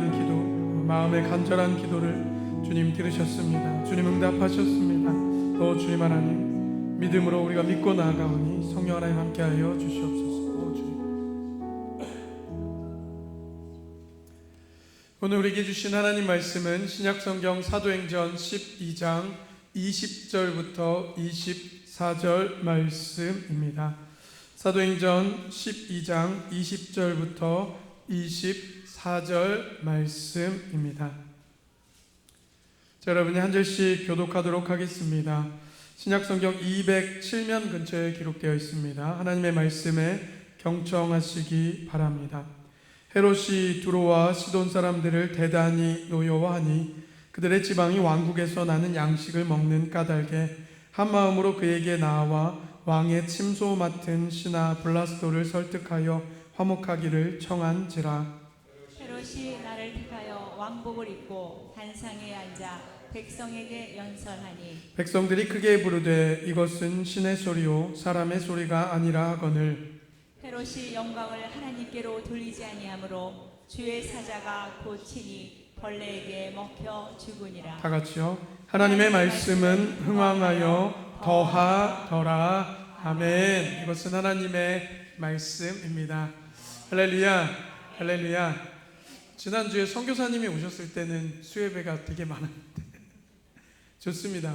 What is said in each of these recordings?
위한 기도, 마음의 간절한 기도를 주님 들으셨습니다. 주님 응답하셨습니다. 또 주님 하나님, 믿음으로 우리가 믿고 나아가오니 성령 하나님 함께하여 주시옵소서. 주님, 오늘 우리에게 주신 하나님 말씀은 신약성경 사도행전 12장 20절부터 24절 말씀입니다. 사도행전 12장 20절부터 24절 말씀입니다. 자, 여러분이 한 절씩 교독하도록 하겠습니다. 신약성경 207면 근처에 기록되어 있습니다. 하나님의 말씀에 경청하시기 바랍니다. 헤롯이 두로와 시돈 사람들을 대단히 노여워하니 그들의 지방이 왕국에서 나는 양식을 먹는 까닭에 한 마음으로 그에게 나아와 왕의 침소 맡은 신하 블라스도를 설득하여 화목하기를 청한지라. 헤롯이 나를 택하여 왕복을 입고 단상에 앉아 백성에게 연설하니 백성들이 크게 부르되 이것은 신의 소리요 사람의 소리가 아니라 하거늘. 헤롯이 영광을 하나님께로 돌리지 아니하므로 주의 사자가 곧 친히 벌레에게 먹혀 죽으니라. 다 같이요. 하나님의 말씀은 흥왕하여 더하더라. 아멘. 이것은 하나님의 말씀입니다. 할렐루야, 할렐루야. 지난주에 선교사님이 오셨을 때는 수예배가 되게 많았는데 좋습니다.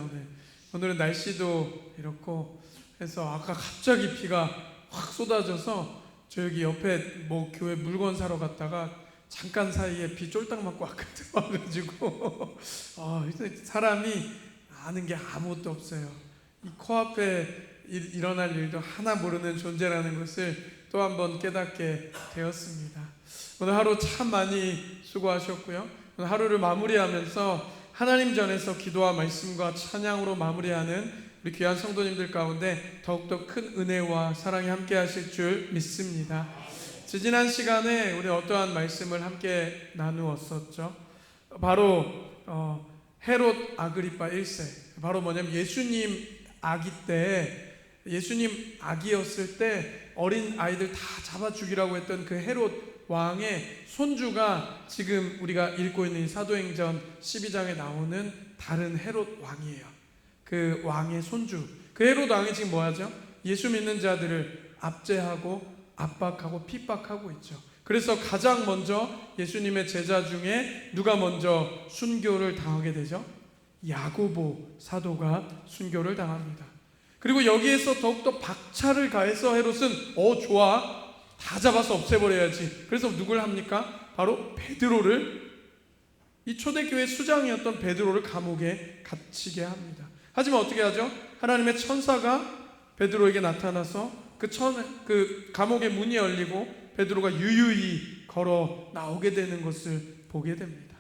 오늘은 날씨도 이렇고 해서 아까 갑자기 비가 확 쏟아져서 저 여기 옆에 뭐 교회 물건 사러 갔다가 잠깐 사이에 비 쫄딱 맞고 아까 들어와가지고 사람이 아는 게 아무것도 없어요. 이 코앞에 일어날 일도 하나 모르는 존재라는 것을 또 한 번 깨닫게 되었습니다. 오늘 하루 참 많이 수고하셨고요. 오늘 하루를 마무리하면서 하나님 전에서 기도와 말씀과 찬양으로 마무리하는 우리 귀한 성도님들 가운데 더욱더 큰 은혜와 사랑이 함께 하실 줄 믿습니다. 지난 시간에 우리 어떠한 말씀을 함께 나누었었죠? 바로 헤롯 아그리파 1세, 바로 뭐냐면 예수님 아기 때, 예수님 아기였을 때 어린 아이들 다 잡아 죽이라고 했던 그 헤롯 왕의 손주가 지금 우리가 읽고 있는 사도행전 12장에 나오는 다른 헤롯 왕이에요. 그 왕의 손주, 그 헤롯 왕이 지금 뭐하죠? 예수 믿는 자들을 압제하고 압박하고 핍박하고 있죠. 그래서 가장 먼저 예수님의 제자 중에 누가 먼저 순교를 당하게 되죠? 야고보 사도가 순교를 당합니다. 그리고 여기에서 더욱더 박차를 가해서 헤롯은 좋아, 다 잡아서 없애버려야지. 그래서 누굴 합니까? 바로 베드로를, 이 초대교회 수장이었던 베드로를 감옥에 갇히게 합니다. 하지만 어떻게 하죠? 하나님의 천사가 베드로에게 나타나서 그 감옥의 문이 열리고 베드로가 유유히 걸어 나오게 되는 것을 보게 됩니다.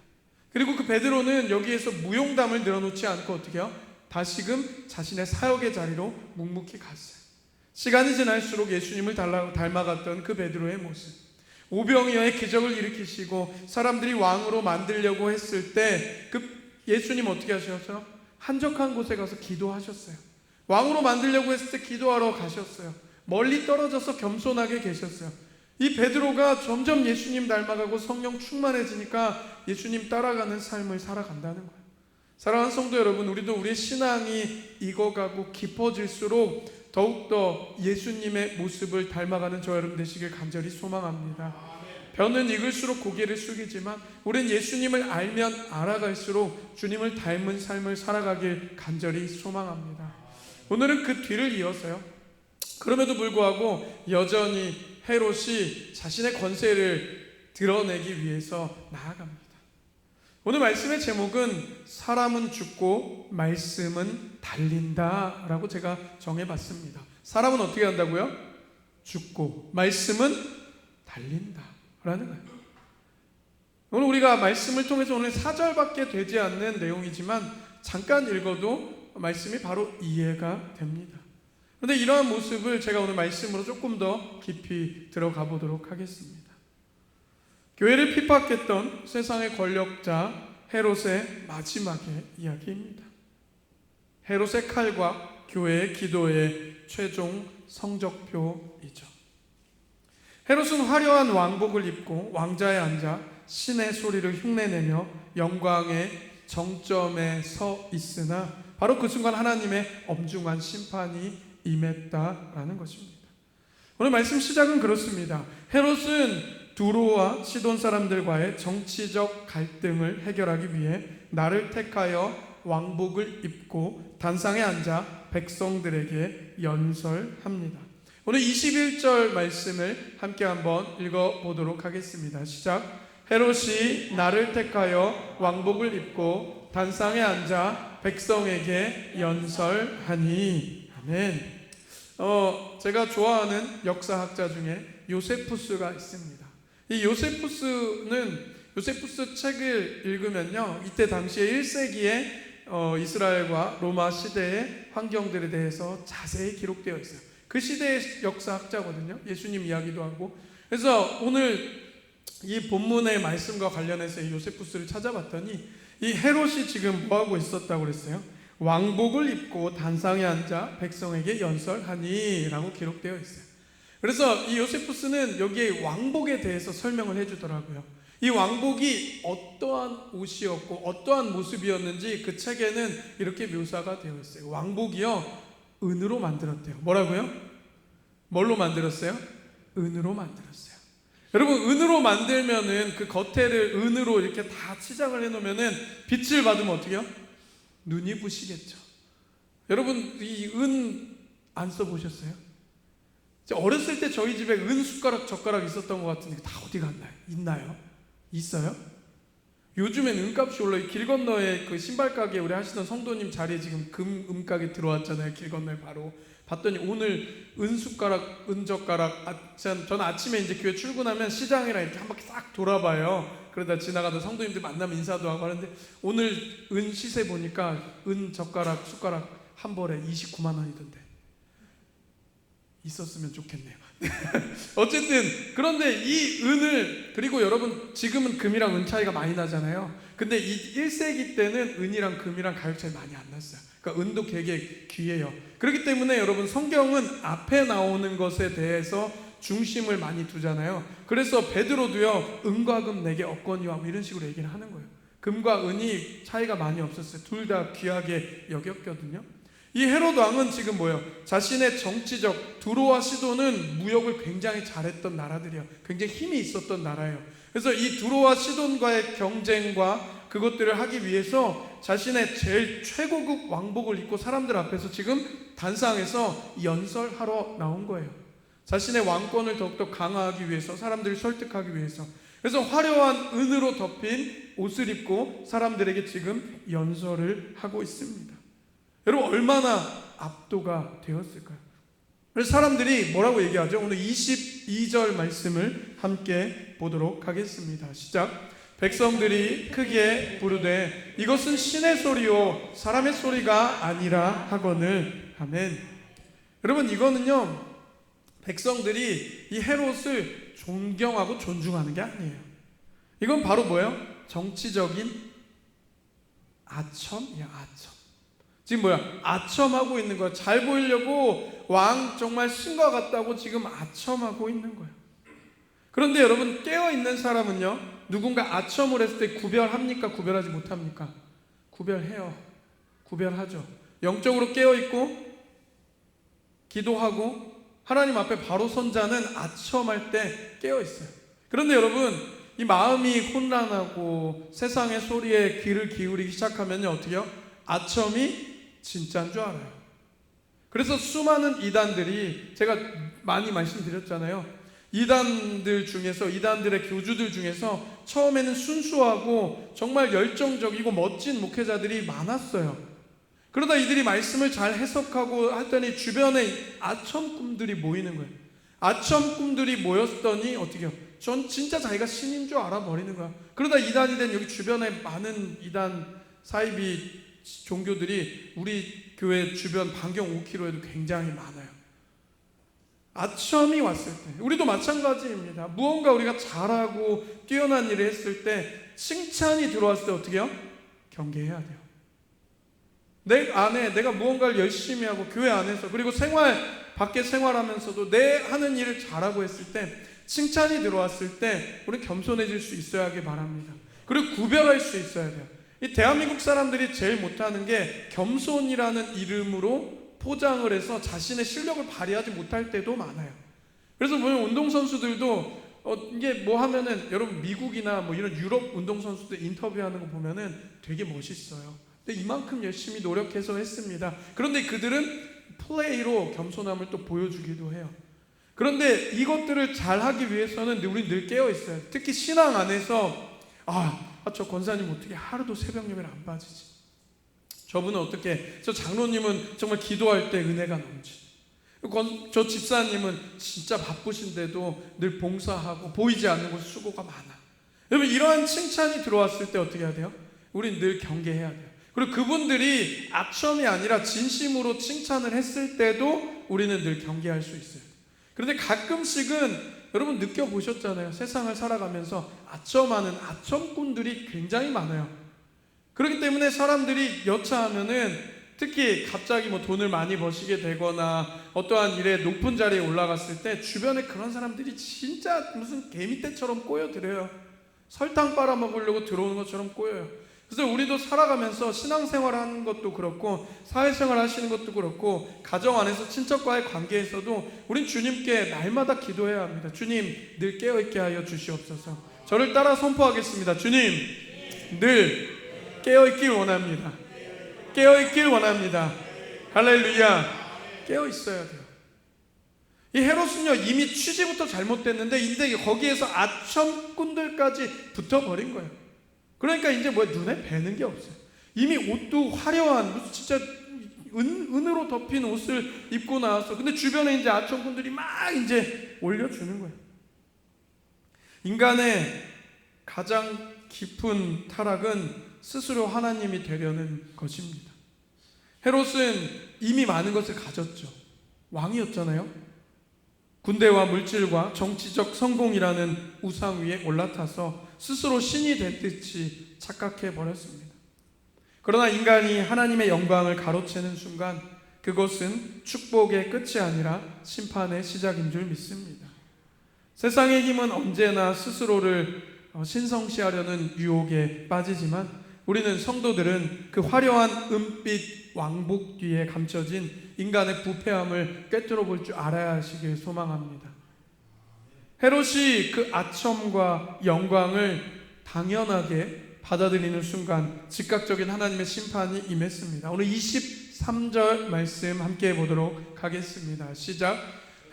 그리고 그 베드로는 여기에서 무용담을 늘어놓지 않고 어떻게 해요? 다시금 자신의 사역의 자리로 묵묵히 갔어요. 시간이 지날수록 예수님을 닮아갔던 그 베드로의 모습, 오병이어의 기적을 일으키시고 사람들이 왕으로 만들려고 했을 때 그 예수님 어떻게 하셨어요? 한적한 곳에 가서 기도하셨어요. 왕으로 만들려고 했을 때 기도하러 가셨어요. 멀리 떨어져서 겸손하게 계셨어요. 이 베드로가 점점 예수님 닮아가고 성령 충만해지니까 예수님 따라가는 삶을 살아간다는 거예요. 사랑하는 성도 여러분, 우리도 우리의 신앙이 익어가고 깊어질수록 더욱더 예수님의 모습을 닮아가는 저 여러분 되시길 간절히 소망합니다. 벼는 익을수록 고개를 숙이지만 우린 예수님을 알면 알아갈수록 주님을 닮은 삶을 살아가길 간절히 소망합니다. 오늘은 그 뒤를 이어서요, 그럼에도 불구하고 여전히 헤롯이 자신의 권세를 드러내기 위해서 나아갑니다. 오늘 말씀의 제목은 사람은 죽고 말씀은 달린다 라고 제가 정해봤습니다. 사람은 어떻게 한다고요? 죽고 말씀은 달린다 라는 거예요. 오늘 우리가 말씀을 통해서 오늘 4절밖에 되지 않는 내용이지만 잠깐 읽어도 말씀이 바로 이해가 됩니다. 그런데 이러한 모습을 제가 오늘 말씀으로 조금 더 깊이 들어가 보도록 하겠습니다. 교회를 핍박했던 세상의 권력자 헤롯의 마지막의 이야기입니다. 헤롯의 칼과 교회의 기도의 최종 성적표이죠. 헤롯은 화려한 왕복을 입고 왕자에 앉아 신의 소리를 흉내내며 영광의 정점에 서 있으나 바로 그 순간 하나님의 엄중한 심판이 임했다라는 것입니다. 오늘 말씀 시작은 그렇습니다. 헤롯은 두로와 시돈 사람들과의 정치적 갈등을 해결하기 위해 나를 택하여 왕복을 입고 단상에 앉아 백성들에게 연설합니다. 오늘 21절 말씀을 함께 한번 읽어보도록 하겠습니다. 시작. 헤롯이 나를 택하여 왕복을 입고 단상에 앉아 백성에게 연설하니. 아멘. 제가 좋아하는 역사학자 중에 요세푸스가 있습니다. 이 요세푸스 책을 읽으면요, 이때 당시에 1세기에 이스라엘과 로마 시대의 환경들에 대해서 자세히 기록되어 있어요. 그 시대의 역사학자거든요. 예수님 이야기도 하고. 그래서 오늘 이 본문의 말씀과 관련해서 이 요세푸스를 찾아봤더니 이 헤롯이 지금 뭐하고 있었다고 그랬어요? 왕복을 입고 단상에 앉아 백성에게 연설하니 라고 기록되어 있어요. 그래서 이 요세푸스는 여기에 왕복에 대해서 설명을 해주더라고요. 이 왕복이 어떠한 옷이었고 어떠한 모습이었는지 그 책에는 이렇게 묘사가 되어 있어요. 왕복이요, 은으로 만들었대요. 뭐라고요? 뭘로 만들었어요? 은으로 만들었어요. 여러분, 은으로 만들면은 그 겉에를 은으로 이렇게 다 치장을 해놓으면은 빛을 받으면 어떻게요? 눈이 부시겠죠. 여러분, 이 은 안 써보셨어요? 어렸을 때 저희 집에 은 숟가락 젓가락 있었던 것 같은데 다 어디 갔나요? 있나요? 있어요? 요즘엔 은값이 올라요. 길 건너에 그 신발 가게 우리 하시던 성도님 자리에 지금 은가게 들어왔잖아요. 길 건너에 바로 봤더니 오늘 은 숟가락, 은 젓가락. 저는 아침에 이제 교회 출근하면 시장이랑 이렇게 한 바퀴 싹 돌아봐요. 그러다 지나가다 성도님들 만나면 인사도 하고 하는데 오늘 은 시세 보니까 은 젓가락, 숟가락 한 벌에 29만 원이던데. 있었으면 좋겠네요. 어쨌든 그런데 이 은을, 그리고 여러분 지금은 금이랑 은 차이가 많이 나잖아요. 근데 이 1세기 때는 은이랑 금이랑 가격 차이 많이 안 났어요. 그러니까 은도 되게 귀해요. 그렇기 때문에 여러분 성경은 앞에 나오는 것에 대해서 중심을 많이 두잖아요. 그래서 베드로도요, 은과 금 내게 얻거니와 뭐 이런 식으로 얘기를 하는 거예요. 금과 은이 차이가 많이 없었어요. 둘 다 귀하게 여겼거든요. 이 헤롯 왕은 지금 뭐예요? 자신의 정치적, 두로와 시돈은 무역을 굉장히 잘했던 나라들이에요. 굉장히 힘이 있었던 나라예요. 그래서 이 두로와 시돈과의 경쟁과 그것들을 하기 위해서 자신의 제일 최고급 왕복을 입고 사람들 앞에서 지금 단상에서 연설하러 나온 거예요. 자신의 왕권을 더욱더 강화하기 위해서, 사람들을 설득하기 위해서. 그래서 화려한 은으로 덮인 옷을 입고 사람들에게 지금 연설을 하고 있습니다. 여러분, 얼마나 압도가 되었을까요? 그래서 사람들이 뭐라고 얘기하죠? 오늘 22절 말씀을 함께 보도록 하겠습니다. 시작. 백성들이 크게 부르되 이것은 신의 소리요 사람의 소리가 아니라 하거늘. 아멘. 여러분, 이거는요, 백성들이 이 헤롯을 존경하고 존중하는 게 아니에요. 이건 바로 뭐예요? 정치적인 아첨이야, 아첨. 지금 뭐야? 아첨하고 있는 거야. 잘 보이려고 왕 정말 신과 같다고 지금 아첨하고 있는 거예요. 그런데 여러분, 깨어있는 사람은요, 누군가 아첨을 했을 때 구별합니까? 구별하지 못합니까? 구별해요. 구별하죠. 영적으로 깨어있고 기도하고 하나님 앞에 바로 선 자는 아첨할 때 깨어있어요. 그런데 여러분, 이 마음이 혼란하고 세상의 소리에 귀를 기울이기 시작하면요, 어떻게요? 아첨이 진짜인 줄 알아요. 그래서 수많은 이단들이, 제가 많이 말씀드렸잖아요. 이단들 중에서, 이단들의 교주들 중에서 처음에는 순수하고 정말 열정적이고 멋진 목회자들이 많았어요. 그러다 이들이 말씀을 잘 해석하고 했더니 주변에 아첨 꿈들이 모이는 거예요. 아첨 꿈들이 모였더니 어떻게 해요? 전 진짜 자기가 신인 줄 알아버리는 거야. 그러다 이단이 된 여기 주변에 많은 이단 사이비 종교들이 우리 교회 주변 반경 5km에도 굉장히 많아요. 아첨이 왔을 때, 우리도 마찬가지입니다. 무언가 우리가 잘하고 뛰어난 일을 했을 때 칭찬이 들어왔을 때 어떻게 해요? 경계해야 돼요. 내 안에 내가 무언가를 열심히 하고 교회 안에서, 그리고 밖에 생활하면서도 내 하는 일을 잘하고 했을 때 칭찬이 들어왔을 때 우리 겸손해질 수 있어야 하길 바랍니다. 그리고 구별할 수 있어야 돼요. 이 대한민국 사람들이 제일 못하는 게 겸손이라는 이름으로 포장을 해서 자신의 실력을 발휘하지 못할 때도 많아요. 그래서 보면 운동선수들도 이게 뭐 하면은 여러분 미국이나 뭐 이런 유럽 운동선수들 인터뷰하는 거 보면은 되게 멋있어요. 근데 이만큼 열심히 노력해서 했습니다. 그런데 그들은 플레이로 겸손함을 또 보여주기도 해요. 그런데 이것들을 잘 하기 위해서는 우리 늘 깨어 있어요. 특히 신앙 안에서 저 권사님 어떻게 하루도 새벽 예배를 안 빠지지? 저분은 어떻게, 저 장로님은 정말 기도할 때 은혜가 넘치지. 저 집사님은 진짜 바쁘신데도 늘 봉사하고 보이지 않는 곳 수고가 많아. 여러분 이러한 칭찬이 들어왔을 때 어떻게 해야 돼요? 우린 늘 경계해야 돼요. 그리고 그분들이 아첨이 아니라 진심으로 칭찬을 했을 때도 우리는 늘 경계할 수 있어요. 그런데 가끔씩은 여러분 느껴보셨잖아요. 세상을 살아가면서 아첨하는 아첨꾼들이 굉장히 많아요. 그렇기 때문에 사람들이 여차하면은 특히 갑자기 뭐 돈을 많이 버시게 되거나 어떠한 일에 높은 자리에 올라갔을 때 주변에 그런 사람들이 진짜 무슨 개미떼처럼 꼬여들어요. 설탕 빨아먹으려고 들어오는 것처럼 꼬여요. 그래서 우리도 살아가면서 신앙생활 하는 것도 그렇고 사회생활 하시는 것도 그렇고 가정 안에서 친척과의 관계에서도 우린 주님께 날마다 기도해야 합니다. 주님 늘 깨어있게 하여 주시옵소서. 저를 따라 선포하겠습니다. 주님 늘 깨어있길 원합니다. 깨어있길 원합니다. 할렐루야. 깨어있어야 돼요. 이 헤롯은요 이미 취지부터 잘못됐는데 이제 거기에서 아첨꾼들까지 붙어버린 거예요. 그러니까 이제 뭐 눈에 뵈는 게 없어요. 이미 옷도 화려한 무슨 진짜 은으로 덮인 옷을 입고 나왔어. 근데 주변에 이제 아첨꾼들이 막 이제 올려주는 거예요. 인간의 가장 깊은 타락은 스스로 하나님이 되려는 것입니다. 헤롯은 이미 많은 것을 가졌죠. 왕이었잖아요. 군대와 물질과 정치적 성공이라는 우상 위에 올라타서 스스로 신이 된 듯이 착각해 버렸습니다. 그러나 인간이 하나님의 영광을 가로채는 순간 그것은 축복의 끝이 아니라 심판의 시작인 줄 믿습니다. 세상의 힘은 언제나 스스로를 신성시하려는 유혹에 빠지지만 우리는 성도들은 그 화려한 은빛 왕복 뒤에 감춰진 인간의 부패함을 꿰뚫어 볼 줄 알아야 하시길 소망합니다. 헤롯이 그 아첨과 영광을 당연하게 받아들이는 순간 즉각적인 하나님의 심판이 임했습니다. 오늘 23절 말씀 함께 보도록 하겠습니다. 시작.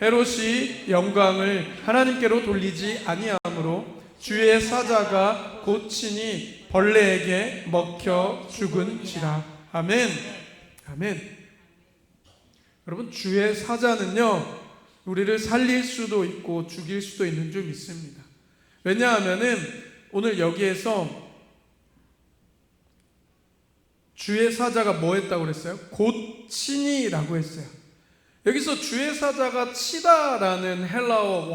헤롯이 영광을 하나님께로 돌리지 아니하므로 주의 사자가 곧 친히 벌레에게 먹혀 죽은지라. 아멘. 아멘. 여러분 주의 사자는요 우리를 살릴 수도 있고 죽일 수도 있는 줄 믿습니다. 왜냐하면은 오늘 여기에서 주의 사자가 뭐 했다고 그랬어요? 곧 친히라고 했어요. 여기서 주의 사자가 치다라는 헬라어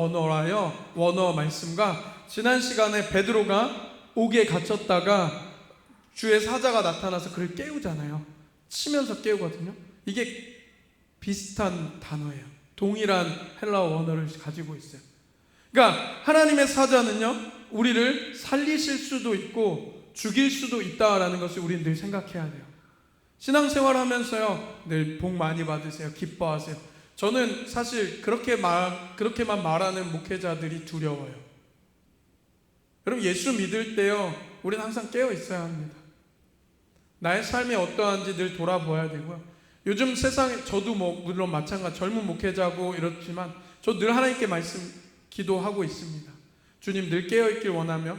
원어 말씀과 지난 시간에 베드로가 옥에 갇혔다가 주의 사자가 나타나서 그를 깨우잖아요. 치면서 깨우거든요. 이게 비슷한 단어예요. 동일한 헬라어 원어를 가지고 있어요. 그러니까 하나님의 사자는요 우리를 살리실 수도 있고 죽일 수도 있다라는 것을 우리는 늘 생각해야 돼요. 신앙생활 하면서요 늘 복 많이 받으세요. 기뻐하세요. 저는 사실 그렇게만 말하는 목회자들이 두려워요. 여러분 예수 믿을 때요 우리는 항상 깨어 있어야 합니다. 나의 삶이 어떠한지 늘 돌아보아야 되고요. 요즘 세상에 저도 뭐 물론 마찬가지 젊은 목회자고 이렇지만 저 늘 하나님께 기도하고 있습니다. 주님 늘 깨어있길 원하며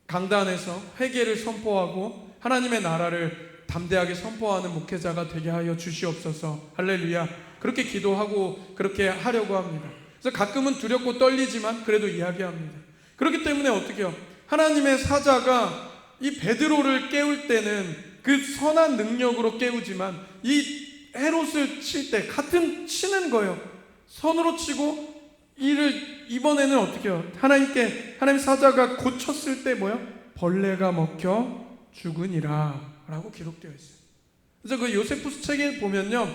강단에서 회개를 선포하고 하나님의 나라를 담대하게 선포하는 목회자가 되게 하여 주시옵소서. 할렐루야. 그렇게 기도하고 그렇게 하려고 합니다. 그래서 가끔은 두렵고 떨리지만 그래도 이야기합니다. 그렇기 때문에 어떻게 해요? 하나님의 사자가 이 베드로를 깨울 때는 그 선한 능력으로 깨우지만 이 헤롯을 칠 때 같은 치는 거예요. 선으로 치고 이번에는 어떻게 해요? 하나님 사자가 고쳤을 때 뭐요? 벌레가 먹혀 죽으니라 라고 기록되어 있어요. 그래서 그 요세푸스 책에 보면요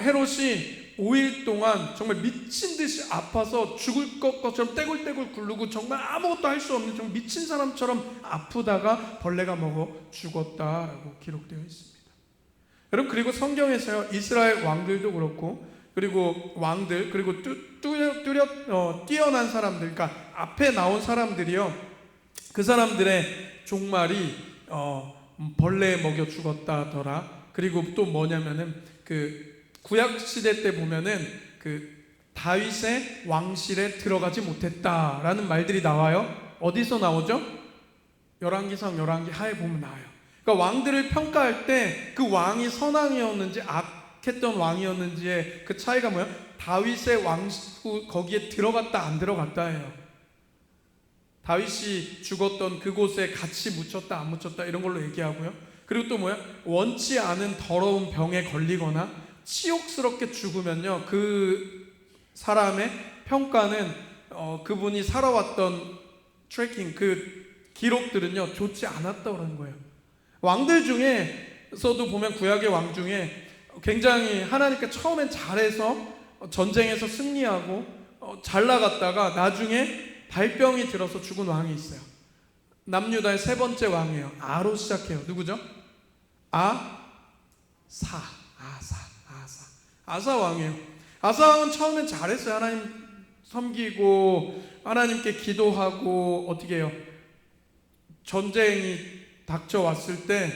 헤롯이 5일 동안 정말 미친 듯이 아파서 죽을 것처럼 떼굴떼굴 굴르고 정말 아무것도 할 수 없는 정말 미친 사람처럼 아프다가 벌레가 먹어 죽었다라고 기록되어 있습니다. 여러분, 그리고 성경에서요, 이스라엘 왕들도 그렇고, 그리고 왕들, 그리고 뛰어난 사람들, 그러니까 앞에 나온 사람들이요, 그 사람들의 종말이 벌레에 먹여 죽었다더라. 그리고 또 뭐냐면은 그 구약 시대 때 보면은 그 다윗의 왕실에 들어가지 못했다라는 말들이 나와요. 어디서 나오죠? 열왕기상 열왕기 하에 보면 나와요. 그러니까 왕들을 평가할 때 그 왕이 선왕이었는지 악했던 왕이었는지의 그 차이가 뭐야? 다윗의 왕후 거기에 들어갔다 안 들어갔다예요. 다윗이 죽었던 그곳에 같이 묻혔다 안 묻혔다 이런 걸로 얘기하고요. 그리고 또 뭐야? 원치 않은 더러운 병에 걸리거나 치욕스럽게 죽으면요, 그 사람의 평가는 그분이 살아왔던 트래킹, 그 기록들은요 좋지 않았다고 그러는 거예요. 왕들 중에서도 보면 구약의 왕 중에 굉장히 하나님께 처음엔 잘해서 전쟁에서 승리하고 잘 나갔다가 나중에 발병이 들어서 죽은 왕이 있어요. 남유다의 세 번째 왕이에요. 아로 시작해요. 누구죠? 아사 왕이에요. 아사 왕은 처음엔 잘했어요. 하나님 섬기고 하나님께 기도하고 어떻게 해요? 전쟁이 닥쳐왔을 때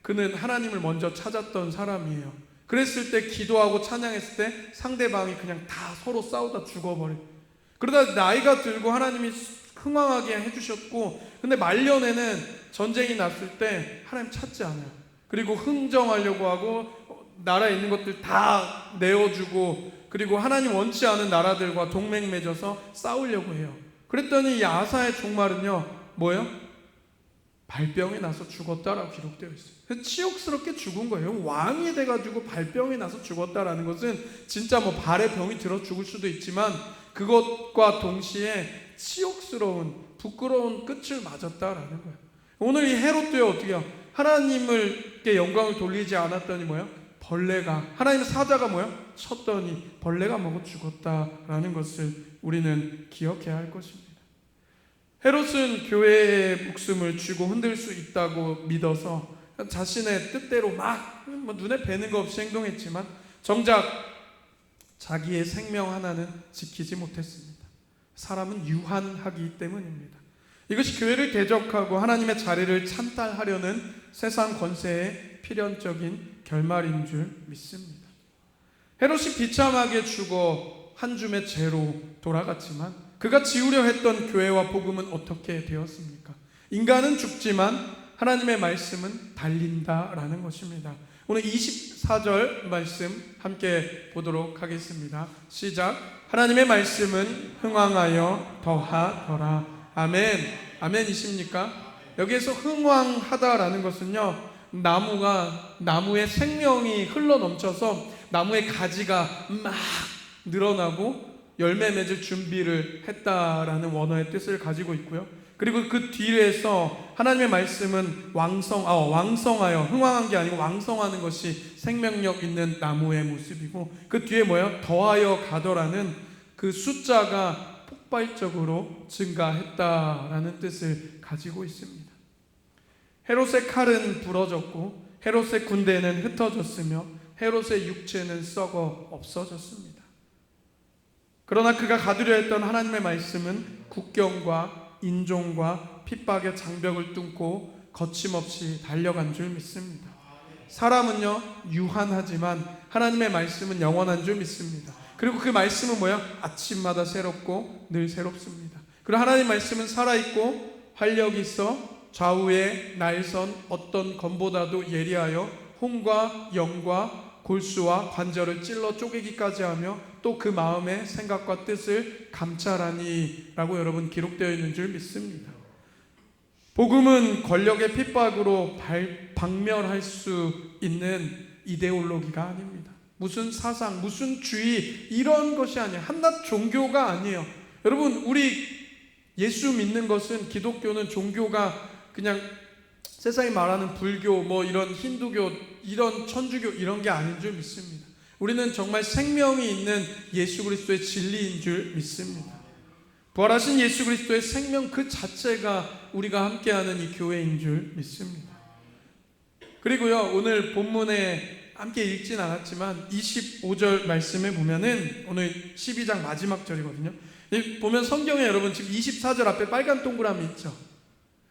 그는 하나님을 먼저 찾았던 사람이에요. 그랬을 때 기도하고 찬양했을 때 상대방이 그냥 다 서로 싸우다 죽어버려요. 그러다 나이가 들고 하나님이 흥왕하게 해주셨고, 근데 말년에는 전쟁이 났을 때 하나님 찾지 않아요. 그리고 흥정하려고 하고 나라에 있는 것들 다 내어주고, 그리고 하나님 원치 않은 나라들과 동맹 맺어서 싸우려고 해요. 그랬더니 이 아사의 종말은요 뭐예요? 발병이 나서 죽었다라고 기록되어 있어요. 치욕스럽게 죽은 거예요. 왕이 돼가지고 발병이 나서 죽었다라는 것은 진짜 뭐 발에 병이 들어 죽을 수도 있지만 그것과 동시에 치욕스러운 부끄러운 끝을 맞았다라는 거예요. 오늘 이 헤롯도요 어떻게 해요? 하나님께 영광을 돌리지 않았더니 뭐예요? 벌레가, 하나님의 사자가 뭐예요? 쳤더니 벌레가 먹어 죽었다라는 것을 우리는 기억해야 할 것입니다. 헤롯은 교회의 목숨을 쥐고 흔들 수 있다고 믿어서 자신의 뜻대로 막 눈에 뵈는 거 없이 행동했지만 정작 자기의 생명 하나는 지키지 못했습니다. 사람은 유한하기 때문입니다. 이것이 교회를 대적하고 하나님의 자리를 찬탈하려는 세상 권세의 필연적인 결말인 줄 믿습니다. 헤롯이 비참하게 죽어 한 줌의 죄로 돌아갔지만 그가 지우려 했던 교회와 복음은 어떻게 되었습니까? 인간은 죽지만 하나님의 말씀은 달린다라는 것입니다. 오늘 24절 말씀 함께 보도록 하겠습니다. 시작. 하나님의 말씀은 흥왕하여 더하더라. 아멘. 아멘이십니까? 여기에서 흥왕하다라는 것은요, 나무의 생명이 흘러넘쳐서 나무의 가지가 막 늘어나고 열매 맺을 준비를 했다라는 원어의 뜻을 가지고 있고요. 그리고 그 뒤에서 하나님의 말씀은 왕성하여, 흥왕한 게 아니고 왕성하는 것이 생명력 있는 나무의 모습이고, 그 뒤에 뭐예요? 더하여 가더라는 그 숫자가 폭발적으로 증가했다라는 뜻을 가지고 있습니다. 헤롯의 칼은 부러졌고 헤롯의 군대는 흩어졌으며 헤롯의 육체는 썩어 없어졌습니다. 그러나 그가 가두려 했던 하나님의 말씀은 국경과 인종과 핍박의 장벽을 뚫고 거침없이 달려간 줄 믿습니다. 사람은요 유한하지만 하나님의 말씀은 영원한 줄 믿습니다. 그리고 그 말씀은 뭐야? 아침마다 새롭고 늘 새롭습니다. 그리고 하나님의 말씀은 살아있고 활력이 있어 좌우의 날선 어떤 검보다도 예리하여 혼과 영과 골수와 관절을 찔러 쪼개기까지 하며 또 그 마음의 생각과 뜻을 감찰하니 라고 여러분 기록되어 있는 줄 믿습니다. 복음은 권력의 핍박으로 박멸할 수 있는 이데올로기가 아닙니다. 무슨 사상, 무슨 주의 이런 것이 아니에요. 한낱 종교가 아니에요. 여러분, 우리 예수 믿는 것은, 기독교는 종교가 그냥 세상이 말하는 불교, 뭐 이런 힌두교, 이런 천주교 이런 게 아닌 줄 믿습니다. 우리는 정말 생명이 있는 예수 그리스도의 진리인 줄 믿습니다. 부활하신 예수 그리스도의 생명 그 자체가 우리가 함께하는 이 교회인 줄 믿습니다. 그리고요, 오늘 본문에 함께 읽진 않았지만 25절 말씀에 보면은 오늘 12장 마지막 절이거든요. 보면 성경에 여러분 지금 24절 앞에 빨간 동그라미 있죠.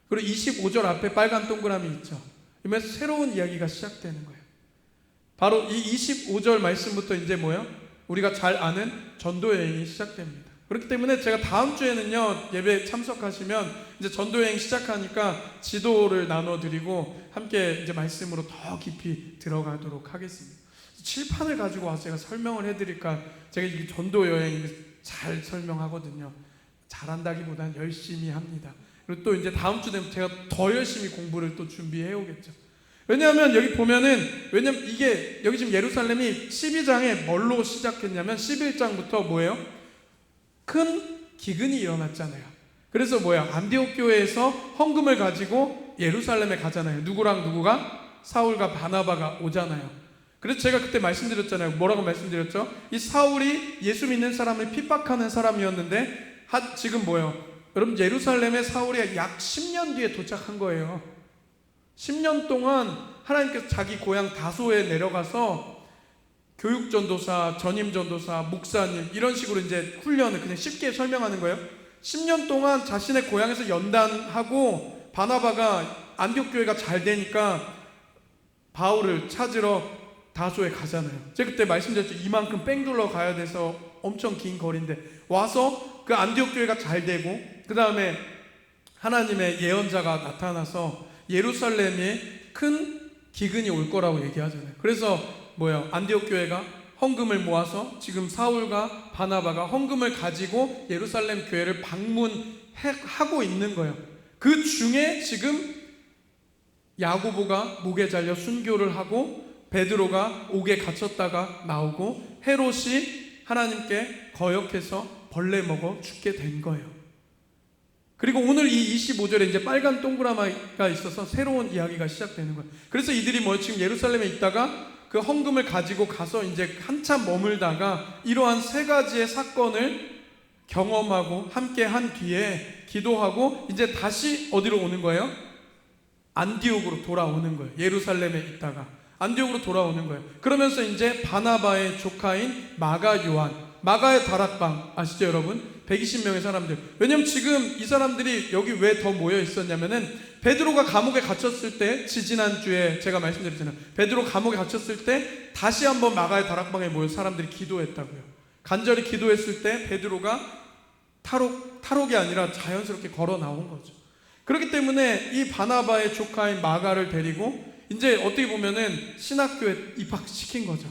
그리고 25절 앞에 빨간 동그라미 있죠. 이러면 새로운 이야기가 시작되는 거예요. 바로 이 25절 말씀부터 이제 뭐예요? 우리가 잘 아는 전도 여행이 시작됩니다. 그렇기 때문에 제가 다음 주에는요, 예배 참석하시면 이제 전도 여행 시작하니까 지도를 나눠드리고 함께 이제 말씀으로 더 깊이 들어가도록 하겠습니다. 칠판을 가지고 와서 제가 설명을 해드릴까, 제가 이 전도 여행 잘 설명하거든요. 잘한다기보다는 열심히 합니다. 그리고 또 이제 다음 주 되면 제가 더 열심히 공부를 또 준비해 오겠죠. 왜냐하면 여기 보면은, 왜냐면 이게 여기 지금 예루살렘이 12장에 뭘로 시작했냐면 11장부터 뭐예요? 큰 기근이 일어났잖아요. 그래서 뭐야? 안디옥 교회에서 헌금을 가지고 예루살렘에 가잖아요. 누구랑 누구가? 사울과 바나바가 오잖아요. 그래서 제가 그때 말씀드렸잖아요. 뭐라고 말씀드렸죠? 이 사울이 예수 믿는 사람을 핍박하는 사람이었는데 지금 뭐예요? 여러분, 예루살렘에 사울이 약 10년 뒤에 도착한 거예요. 10년 동안 하나님께서 자기 고향 다소에 내려가서 교육전도사, 전임전도사, 목사님 이런 식으로 이제 훈련을, 그냥 쉽게 설명하는 거예요. 10년 동안 자신의 고향에서 연단하고 바나바가 안디옥 교회가 잘 되니까 바울을 찾으러 다소에 가잖아요. 제가 그때 말씀드렸죠. 이만큼 뺑 둘러 가야 돼서 엄청 긴 거리인데 와서 그 안디옥 교회가 잘 되고, 그 다음에 하나님의 예언자가 나타나서 예루살렘에 큰 기근이 올 거라고 얘기하잖아요. 그래서 뭐예요? 안디옥 교회가 헌금을 모아서 지금 사울과 바나바가 헌금을 가지고 예루살렘 교회를 방문하고 있는 거예요. 그 중에 지금 야고보가 목에 잘려 순교를 하고, 베드로가 옥에 갇혔다가 나오고, 헤롯이 하나님께 거역해서 벌레 먹어 죽게 된 거예요. 그리고 오늘 이 25절에 이제 빨간 동그라미가 있어서 새로운 이야기가 시작되는 거예요. 그래서 이들이 뭐 지금 예루살렘에 있다가 그 헌금을 가지고 가서 이제 한참 머물다가 이러한 세 가지의 사건을 경험하고 함께 한 뒤에 기도하고 이제 다시 어디로 오는 거예요? 안디옥으로 돌아오는 거예요. 예루살렘에 있다가 안디옥으로 돌아오는 거예요. 그러면서 이제 바나바의 조카인 마가 요한, 마가의 다락방 아시죠 여러분? 120명의 사람들. 왜냐면 지금 이 사람들이 여기 왜 더 모여 있었냐면은 베드로가 감옥에 갇혔을 때, 지지난주에 제가 말씀드렸잖아요. 베드로 감옥에 갇혔을 때 다시 한번 마가의 다락방에 모여 사람들이 기도했다고요. 간절히 기도했을 때 베드로가 탈옥이 아니라 자연스럽게 걸어 나온 거죠. 그렇기 때문에 이 바나바의 조카인 마가를 데리고 이제 어떻게 보면은 신학교에 입학시킨 거죠.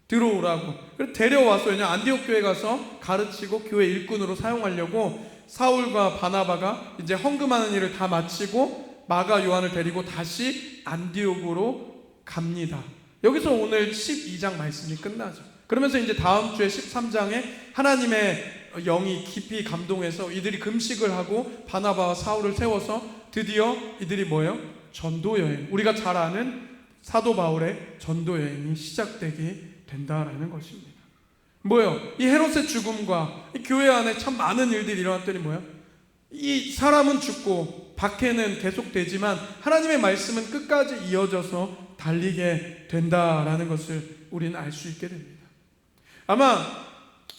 들어오라고. 그래서 데려와서, 왜냐 안디옥 교회 가서 가르치고 교회 일꾼으로 사용하려고 사울과 바나바가 이제 헌금하는 일을 다 마치고 마가 요한을 데리고 다시 안디옥으로 갑니다. 여기서 오늘 12장 말씀이 끝나죠. 그러면서 이제 다음 주에 13장에 하나님의 영이 깊이 감동해서 이들이 금식을 하고 바나바와 사울을 세워서 드디어 이들이 뭐예요? 전도 여행, 우리가 잘 아는 사도 바울의 전도 여행이 시작되게 된다라는 것입니다. 뭐예요? 이 헤롯의 죽음과 이 교회 안에 참 많은 일들이 일어났더니 뭐예요? 이 사람은 죽고 박해는 계속되지만 하나님의 말씀은 끝까지 이어져서 달리게 된다라는 것을 우리는 알 수 있게 됩니다. 아마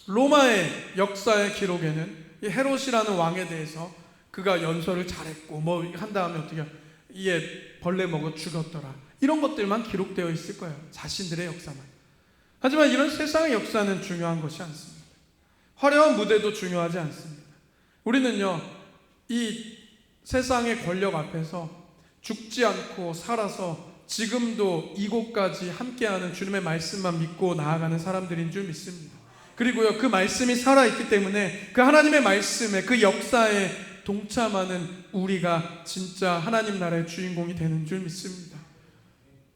로마의 역사의 기록에는 이 헤롯이라는 왕에 대해서 그가 연설을 잘했고 뭐 한 다음에 어떻게 이에 벌레 먹어 죽었더라, 이런 것들만 기록되어 있을 거예요. 자신들의 역사만. 하지만 이런 세상의 역사는 중요한 것이 않습니다. 화려한 무대도 중요하지 않습니다. 우리는요, 이 세상의 권력 앞에서 죽지 않고 살아서 지금도 이곳까지 함께하는 주님의 말씀만 믿고 나아가는 사람들인 줄 믿습니다. 그리고요, 그 말씀이 살아있기 때문에 그 하나님의 말씀에, 그 역사에 동참하는 우리가 진짜 하나님 나라의 주인공이 되는 줄 믿습니다.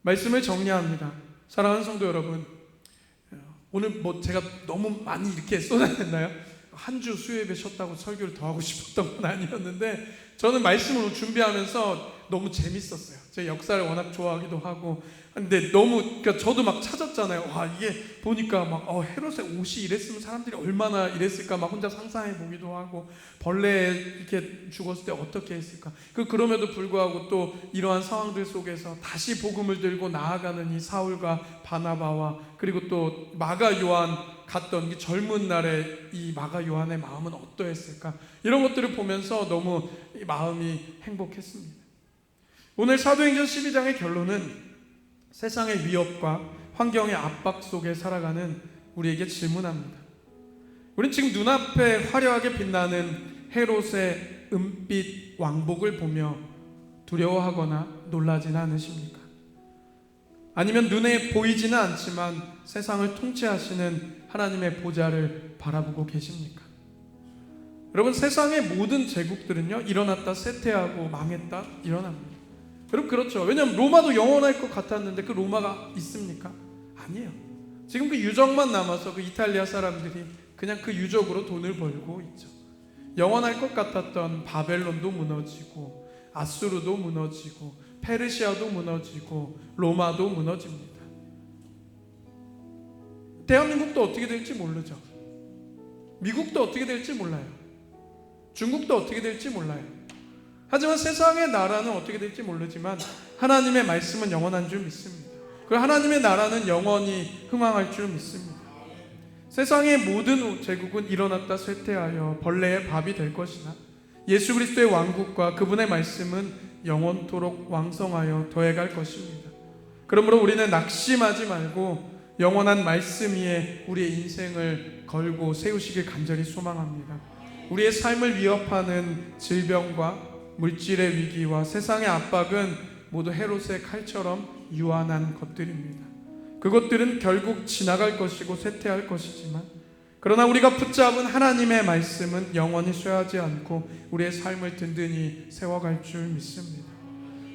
말씀을 정리합니다. 사랑하는 성도 여러분, 오늘 뭐 제가 너무 많이 이렇게 쏟아냈나요? 한 주 수요예배 쉬었다고 설교를 더 하고 싶었던 건 아니었는데, 저는 말씀을 준비하면서 너무 재밌었어요. 제가 역사를 워낙 좋아하기도 하고. 근데 너무, 그러니까 저도 막 찾았잖아요. 와, 이게 보니까 막 헤롯의 옷이 이랬으면 사람들이 얼마나 이랬을까 막 혼자 상상해 보기도 하고, 벌레 이렇게 죽었을 때 어떻게 했을까. 그럼에도 불구하고 또 이러한 상황들 속에서 다시 복음을 들고 나아가는 이 사울과 바나바와, 그리고 또 마가 요한 갔던 이 젊은 날에 이 마가 요한의 마음은 어떠했을까, 이런 것들을 보면서 너무 마음이 행복했습니다. 오늘 사도행전 12장의 결론은 세상의 위협과 환경의 압박 속에 살아가는 우리에게 질문합니다. 우린 지금 눈앞에 화려하게 빛나는 헤롯의 은빛 왕복을 보며 두려워하거나 놀라지는 않으십니까? 아니면 눈에 보이지는 않지만 세상을 통치하시는 하나님의 보좌를 바라보고 계십니까? 여러분, 세상의 모든 제국들은요, 일어났다 쇠퇴하고 망했다 일어납니다. 여러분, 그렇죠. 왜냐하면 로마도 영원할 것 같았는데 그 로마가 있습니까? 아니에요. 지금 그 유적만 남아서 그 이탈리아 사람들이 그냥 그 유적으로 돈을 벌고 있죠. 영원할 것 같았던 바벨론도 무너지고, 아수르도 무너지고, 페르시아도 무너지고, 로마도 무너집니다. 대한민국도 어떻게 될지 모르죠. 미국도 어떻게 될지 몰라요. 중국도 어떻게 될지 몰라요. 하지만 세상의 나라는 어떻게 될지 모르지만 하나님의 말씀은 영원한 줄 믿습니다. 그리고 하나님의 나라는 영원히 흥왕할 줄 믿습니다. 세상의 모든 제국은 일어났다 쇠퇴하여 벌레의 밥이 될 것이나 예수 그리스도의 왕국과 그분의 말씀은 영원토록 왕성하여 더해갈 것입니다. 그러므로 우리는 낙심하지 말고 영원한 말씀 위에 우리의 인생을 걸고 세우시길 간절히 소망합니다. 우리의 삶을 위협하는 질병과 물질의 위기와 세상의 압박은 모두 헤롯의 칼처럼 유한한 것들입니다. 그것들은 결국 지나갈 것이고 쇠퇴할 것이지만, 그러나 우리가 붙잡은 하나님의 말씀은 영원히 쇠하지 않고 우리의 삶을 든든히 세워갈 줄 믿습니다.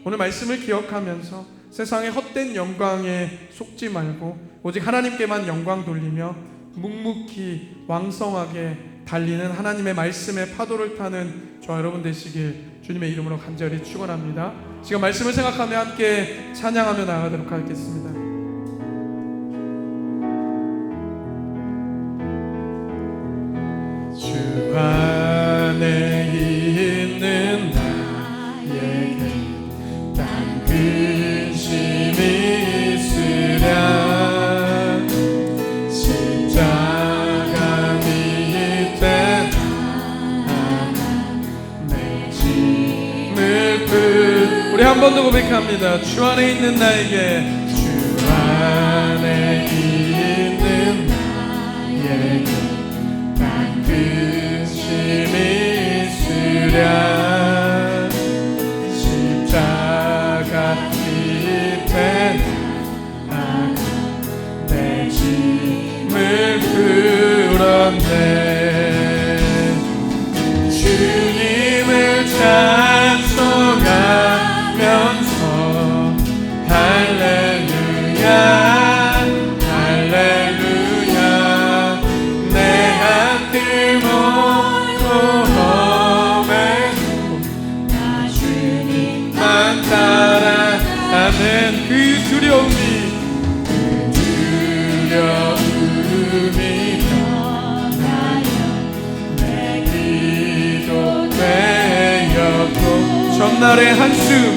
오늘 말씀을 기억하면서 세상의 헛된 영광에 속지 말고 오직 하나님께만 영광 돌리며 묵묵히 왕성하게 달리는 하나님의 말씀의 파도를 타는 저와 여러분 되시길 주님의 이름으로 간절히 축원합니다. 지금 말씀을 생각하며 함께 찬양하며 나아가도록 하겠습니다. 주 안에 있는 나에게 단 근심이 있으랴. 십자가 밑에 내 짐을 우리 한 번 더 고백합니다. 주 안에 있는 나에게, 주 안에 있는 나에게 단 근심이 있으랴. 십자가 밑에 내 짐을 풀었네. 주님을 찬송하면서 할렐루야 할렐루야. 내 앞길 모두 험해도 나 주님만 따라가는 그 두려움이 내 기도 되었고, 전날의 한숨